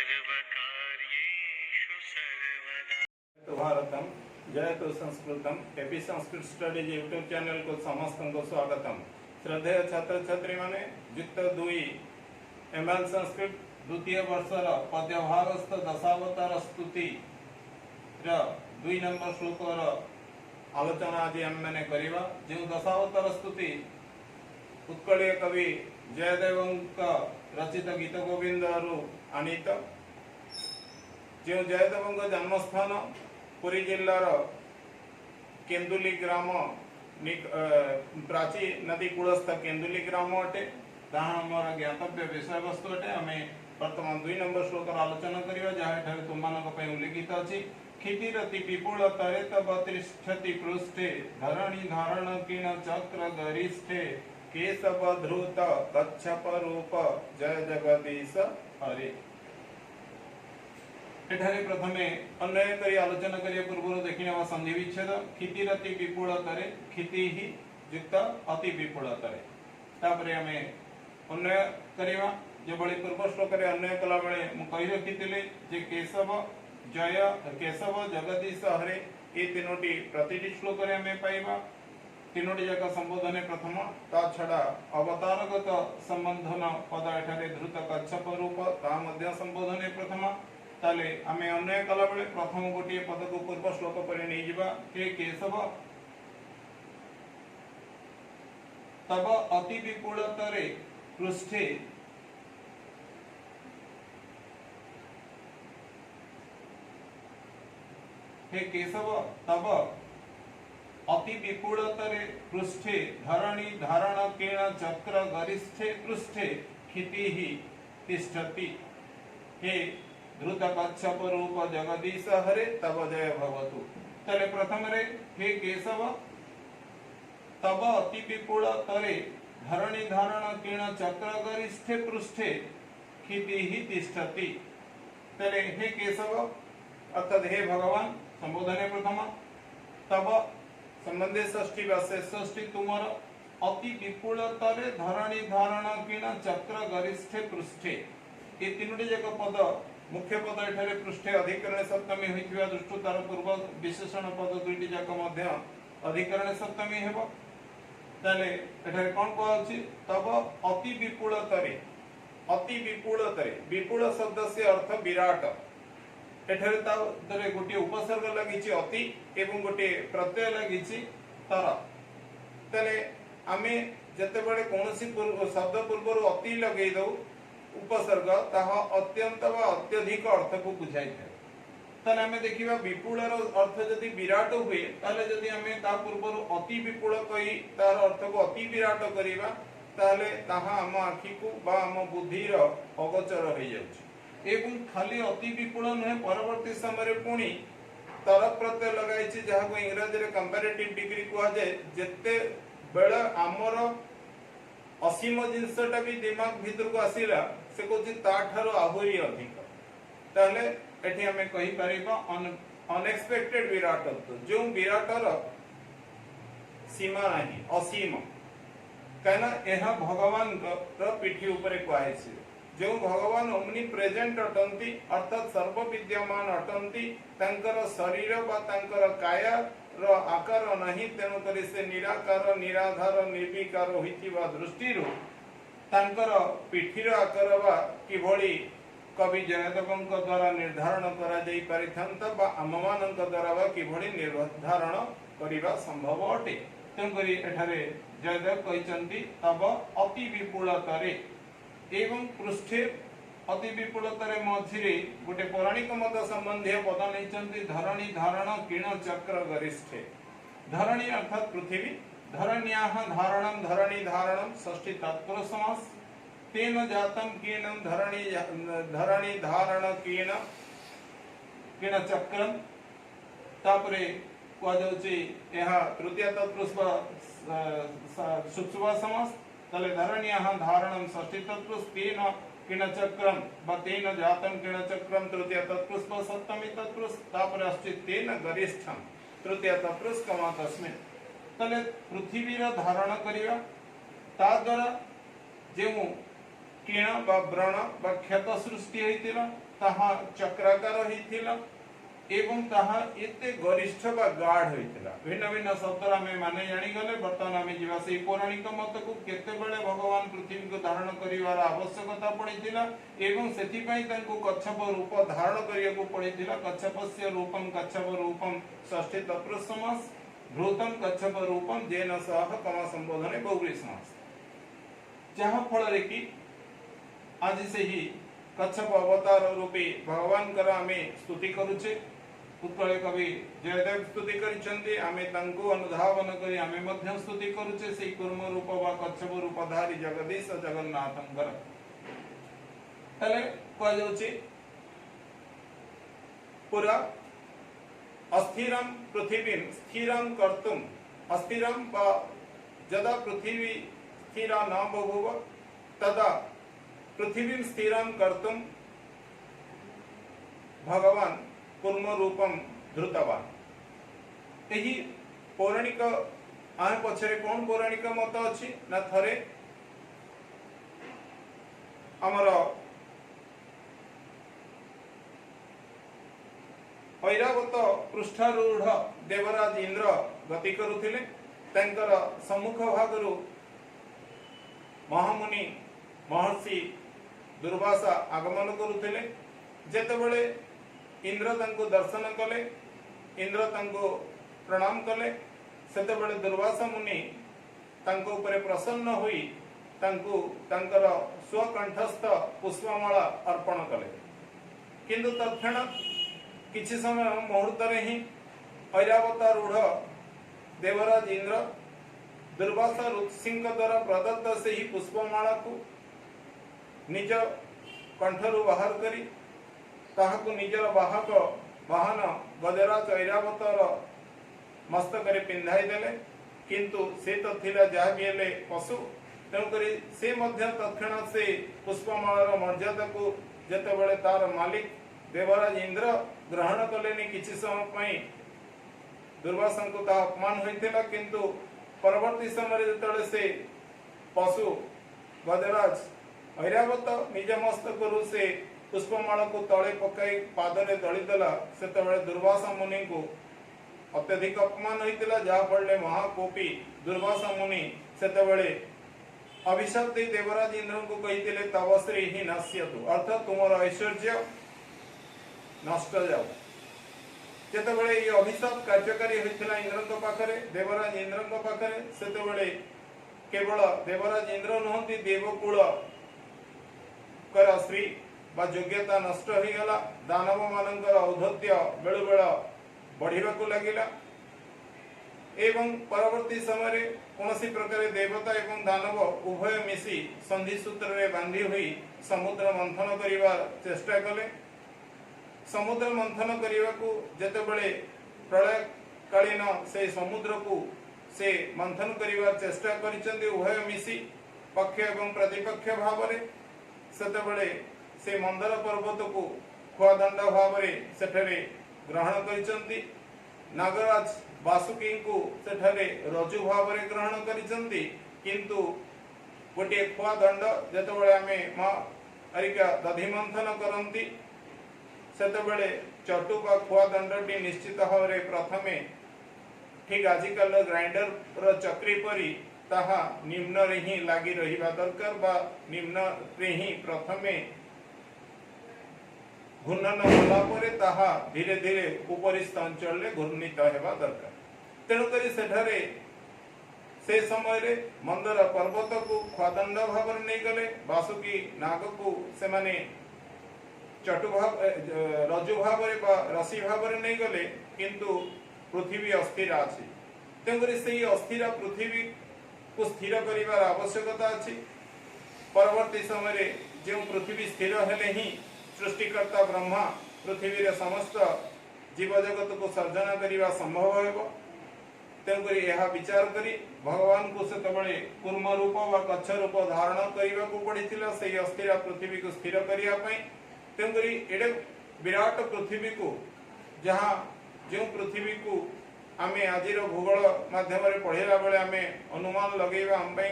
सर्वकार्येषु सर्वदा। तो भारतम जय तो संस्कृतम एपी संस्कृत स्टडीज यूट्यूब चैनल को समस्त को स्वागतम। श्रद्धेय छात्र छात्री माने युक्त 2 एमएल संस्कृत द्वितीय वर्षर पद्यभागस्थ दशावतार स्तुति 2 नंबर श्लोकर आलोचना आज आम मैंने करवा। जो दशावतार स्तुति उत्कलीय कवि जयदेव रचित गीत गोविंद आनीत। जो जयदेव जन्मस्थान पुरी जिलार केन्दुली ग्राम प्राची नदी कूलस्थ केन्दुली ग्राम अटे। ताहा आमर ज्ञातव्य विषय वस्तु अटे। आम वर्तमान 2 नंबर श्लोकर आलोचना करवा जहाँ तुम उल्लिखित अच्छी। क्षितिरति विपुल तरे तब तिष्ठति पृष्ठे धरणी धारण किण चक्र गरिष्ठे केशव धृत कच्छप रूप जय जगदीश हरे। एठारे प्रथमे अन्वय करी आलोचना करिया पूर्व देखि नेबा संधि विच्छेद। क्षितिरति विपुल तरे क्षिति ही युक्त अति विपुल तरे। तापरे हमें अन्वय करिवा जो बळी पूर्व श्लोक रे अन्वय कला बेले मु कहि रखितिले जे केशव जय केशव जगदीश हरे ए तीनोटी प्रतिटी श्लोक रे हमें पाइबा। तीनोटी जाक संबोधन प्रथम ता छड़ा अवतारगत संबंधन पद एठारे धृत कच्छप रूप ता मध्य संबोधन प्रथम। ताले आमे अन्वय कला बेले प्रथम गोटे पद को पूर्व श्लोक पर नहीं जिबा। हे केशव तब अति विपुलतरे पृष्ठे हे केशव तब अति विपुलतरे पृष्ठे धरणी धारण केण चक्र गरिष्ठे पृष्ठे क्षिति ही तिष्ठति। हे धृत कच्छप रूप जगदीश हरे तब जय भवतु। तले प्रथम रे हे केशव तब अति विपुल तरे धरणी धारण किण चक्र गरिष्ठे पृष्ठे क्षिति ही तिष्ठति। तले हे केशव अर्थात हे भगवान संबोधन प्रथम तब संबंधे षष्ठी वासे षष्ठी तुमर अति विपुल तरे धरणी धारण किण चक्र गरिष्ठे पृष्ठे ये तीनोटी जाक पद मुख्य पद एठारे पृष्ठे अधिकरण सप्तमी होइथिबा दृष्टि तार पूर्व विशेषण पद दुईटी जाक मध्य अधिकरण सप्तमी हेबो। ताले एठारे कोन कहछि तब अति विपुल तरे विपुल शब्द से अर्थ विराट। एठारे तारे गोटे उपसर्ग लागिछि अति एवं गोटे प्रत्यय लागिछि तर। ताले आमे जतेबेले कोनोसी शब्द पूर्वरु अति लगेइ दउ उपसर्ग ताहा अत्यंत वा अत्यधिक अर्थ को बुझाई थाए। ताले आमे देखिबा विपुलर अर्थ यदि विराट हुए ताले यदि आमे ता पूर्वरु अति विपुल कहि तार अर्थ को अति विराट करिबा ताले ताहा हम आखि को बा हम बुद्धिर अगोचर होई जाउछि। एवं खाली अति विपुल नहे परवर्ती समय पुणी तर प्रत्यय लगाइछि जहा को इंग्रजी रे कंपैरेटिव डिग्री कुआ जाय। जेते बेला हमर असीम जिनसटा भी दिमाग भीतर को आसीला से कोछि ताठारो आहुरी अधिक। ताले एठी हमें कहि परिबा अनएक्सपेक्टेड विराटत्व जो विराटर सीमा नहीं असीम कहना यह भगवान पीठी ऊपर कुआइछि। जो भगवान ओमनी प्रेजेंट अटंती अर्थात सर्व विद्यमान अटंती तांकर शरीर बा तांकर काया रो आकार नहीं तेनु करी से निराकार निराधार निर्विकार होइतिबा दृष्टिरो तांकर पीठीर आकार बा किभଳି कवि जयदेवଙ୍କ द्वारा निर्धारण करा जाई परिथंत बा आममानଙ୍କ द्वारा बा किभଳି निर्धारण करिबा संभव अटे। तेनुकरी एठारे जयदेव कहिचंती तब अति विपुलतरे एवं पृष्ठे अति विपुलतरे मझिरे गोटे पौराणिक मत संबंधी पद नहीं धरणी धारण किण चक्र गरिष्ठे। धरणी अर्थात पृथ्वी धरण्याः धारणं धरणी धारणं षष्ठी तत्पुरुष समास तेन जातम किणं धरणी धारण किण किण चक्रम। तापरे कुआ जाउची एहा तृतीय तत्पुरुष सुप्सुवा समास। तले धरण्याः धारणं षष्ठी तत्पुरुष तेन किण चक्रम बा तेन जातम किण चक्रम तृतीय तत्पुरुष सप्तमी तत्पुरुष। तापरे अस्ति तेन गरिष्ठम तृतीय तत्पुरुष कमा तस्मिन्। तले पृथ्वीर धारण करिवा ता द्वारा जेमु किण बा व्रण बा क्षत सृष्टि होइतिला ताहा चक्राकार होइतिला एवं ताहा एते गरिष्ठ बा गाढ़ होइतिला। भिन्न भिन्न शब्द आमे माने जानि गले। वर्तमान आमे जीवा से पौराणिक मत को केते बेले भगवान पृथ्वी को धारण करिवार आवश्यकता पड़ितिला एवं सेति पई तांको कच्छप रूप धारण करिया को पड़ितिला। कच्छपस्य रूपम कच्छप रूपम षष्ठी तत्पुरुष समास भृतम कच्छप रूपम जेन सह कमा संबोधने बहुव्रीहि समास। जहाँ फल रे कि आज से ही कच्छप अवतार रूपी भगवान कर आमे स्तुति करूचे। उत्कल कवि जयदेव स्तुति करिसंती आमे तांको अनुधावन करी आमे मध्य स्तुति करूचे। से कूर्म रूप वा कच्छप रूपधारी जगदीश जगन्नाथंकर तले कह जाउची पूरा अस्थिरम पृथिवीं स्थिरं कर्तुम अस्थिरम बा जदा पृथ्वी स्थिरा न बभूव तदा पृथ्वीं स्थिरं कर्तुम भगवान कूर्म रूपम धृतवान। एही पौराणिक आम पछरे कौन पौराणिक मत अछि ना थरे हमर ऐरावत पृष्ठारूढ़ देवराज इंद्र गति करुथिले। तांकर सम्मुख भागरु महामुनि महर्षि दुर्वासा आगमन करुथिले। जेतेबेले इंद्र तांको दर्शन कले इंद्र तांको प्रणाम कले सेतेबेले दुर्वासा मुनि तांको उपरे प्रसन्न होई तांको तांकर स्वकंठस्थ पुष्पमाला अर्पण कले। किंतु तत्क्षणात् किछि समय मुहूर्त ही ऐरावतारूढ़ देवराज इंद्र दुर्वासा ऋषिंक द्वारा प्रदत्त से ही पुष्पमाला को निज कंठरु बाहर करी ताहाकु निजर वाहक वाहन गजराज ऐरावतर मस्तक रे पिंधाई देले। किंतु से तो थिला जहा भी हेले पशु तेणुकरी से मध्य तत्क्षणात् से पुष्पमालार मर्यादा को जेतेबेले तार मालिक देवराज इंद्र ग्रहण कलेनी किछि समय पई दुर्वासा को ता अपमान होइथिला। किंतु परवर्ती समय जेतेबेले से पशु गजराज ऐरावत निज मस्तक रु से पुष्पमाला को तले पकाई पादरे दलिदेला सेतेबेले दुर्वासा मुनि को अत्यधिक अपमान होइतिला। जहा फळे महाकोपी दुर्वासा मुनि सेतेबेले अभिशाप दे देवराज इंद्र को कहितिले तव श्री हि नश्यतु अर्थात तुमर ऐश्वर्य नष्ट जाऊ। जेतेबेले ये अभिशाप कार्यकारी होइतिला इंद्र पाखरे देवराज इंद्र पाखरे सेतेबेले केवल देवराज इंद्र नहंती देवकुल कर श्री बा योग्यता नष्ट हो गला। दानव मानकर औद्धत्य बेलु बेल बढ़िबा को लागिला एवं परवर्ती समय कौनसी प्रकार देवता एवं दानव उभय मिसी संधि सूत्र रे बांधी हुई समुद्र मंथन करिवा चेष्टा कले। समुद्र मंथन करिवा को जेतेबेले प्रलय कालीन से समुद्र को से मंथन करिवा चेष्टा करिसंती उभय मिसी पक्ष एवं प्रतिपक्ष भाव रे सेतेबेले से मंदर पर्वत को खुआदंड भाव सेठरे ग्रहण करिसंती। नागराज वासुकी को सेठरे रजु भाव ग्रहण करिसंती। किंतु गोटे खुआदंड जेतेबेले आमे मा अरिका दधि मंथन करंती सेतेबेले चटु बा खुआदंडटी निश्चित भाव प्रथमे ठीक आजिकल ग्राइंडर चक्री परी ताहा निम्न रे ही लागी रहिबा दरकार बा निम्न रे ही प्रथमे घूर्णन होला परे ताहा धीरे धीरे उपरिस्थ अंचल रे घूर्णित हेबा दरकार। तेणुकरी सेठारे से समय रे मंदर पर्वत को खुआदंड भाव नहीं गले। वासुकी नाग को से माने चटु भाव रजु भाव बा रसी भाव नहीं गले। किंतु पृथ्वी अस्थिर अछि तेणुकरी से अस्थिर पृथ्वी को स्थिर करिवार आवश्यकता अछि। परवर्ती समय रे जो पृथ्वी स्थिर हेले ही सृष्टिकर्ता ब्रह्मा पृथ्वी रे समस्त जीव जगत को सर्जना करिवा संभव हेबो। तेणुकरी यह विचार करी भगवान को सेतबेले कूर्म रूप वा कच्छ रूप धारण करिवा को पड़िथिला से अस्थिर पृथ्वी को स्थिर करिया पई। तेणुकरी एडे विराट पृथ्वी को जहाँ जो पृथ्वी को आमे आजिर भूगोल माध्यम रे पढ़ेला बेले आमे अनुमान लगेबा हम पई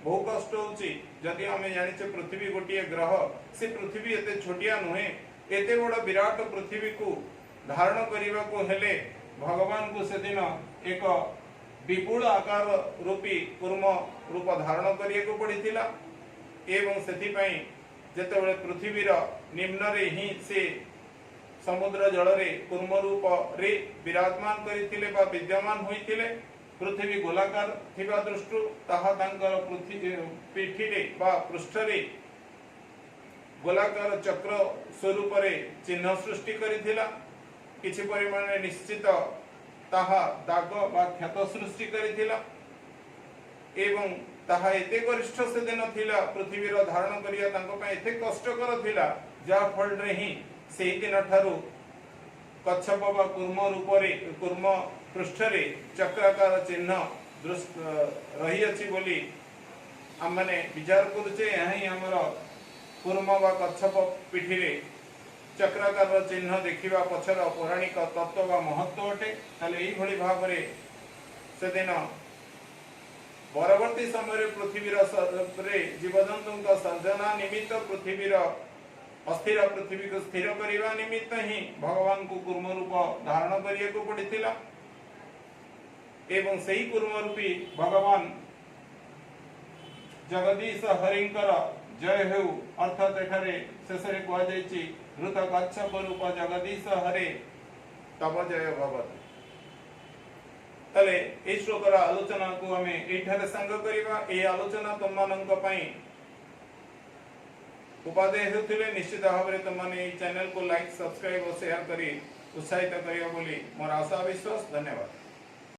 बहु कष्ट होची जदि आमे जानिचे पृथ्वी गोटे ग्रह से पृथ्वी एते छोटिया नुहे एते बड़ विराट पृथ्वी को धारण करने को हेले भगवान को से दिन एक विपुल आकार रूपी कूर्म रूप धारण करने को पड़ीथिला एवं सेथि पई जेतेबेले पृथ्वीर निम्न रे ही से समुद्र जल रे कूर्म रूप रे विराजमान करिथिले बा विद्यमान होइथिले पृथ्वी गोलाकार थिबा दृष्टि ताहा तांकर पृथ्वी पीठी रे बा पृष्ठ रे गोलाकार चक्र स्वरूप रे चिन्ह सृष्टि करिथिला किछि परिमाण रे निश्चित ताहा दाग बा क्षत सृष्टि करिथिला एवं ताहा एते गरिष्ठ से दिन थिला पृथ्वी रो धारण करिया तांको पय एते कष्टकर थिला जा फल रे ही सेही दिन ठारू कच्छप बा कूर्म रूप रे कूर्म पृष्ठ रे चक्राकार चिन्ह रही अछि बोली हमने विचार करूचे यही हमर कूर्म बा कच्छप पीठी रे चक्राकार चिन्ह देखिबा पछर पौराणिक तत्व बा महत्व अटे ताले एही भली भाव रे से दिन परवर्ती समय पृथ्वी जीवजंतु सर्जना निमित्त पृथ्वी अस्थिर पृथ्वी को स्थिर करने निमित्त ही भगवान को कूर्म रूप धारण करने को पड़ीथिला एवं सही कूर्म रूपी भगवान जगदीश हरिंकर जय हेउ अर्थात एठारे शेषरे कह जायछि ऋत कच्छप रूप जगदीश हरे तब जय भवति तले ए श्लोकर आलोचना को हमें एठारे संग करिवा ए आलोचना तुमମାନଙ୍କ ପାଇଁ उपादेय हेउथिले निश्चित भाବରେ तुमने ए चैनल को लाइक सब्सक्राइब और शेयर करी उत्साहित करियो बोली मोर आशा विश्वास धन्यवाद।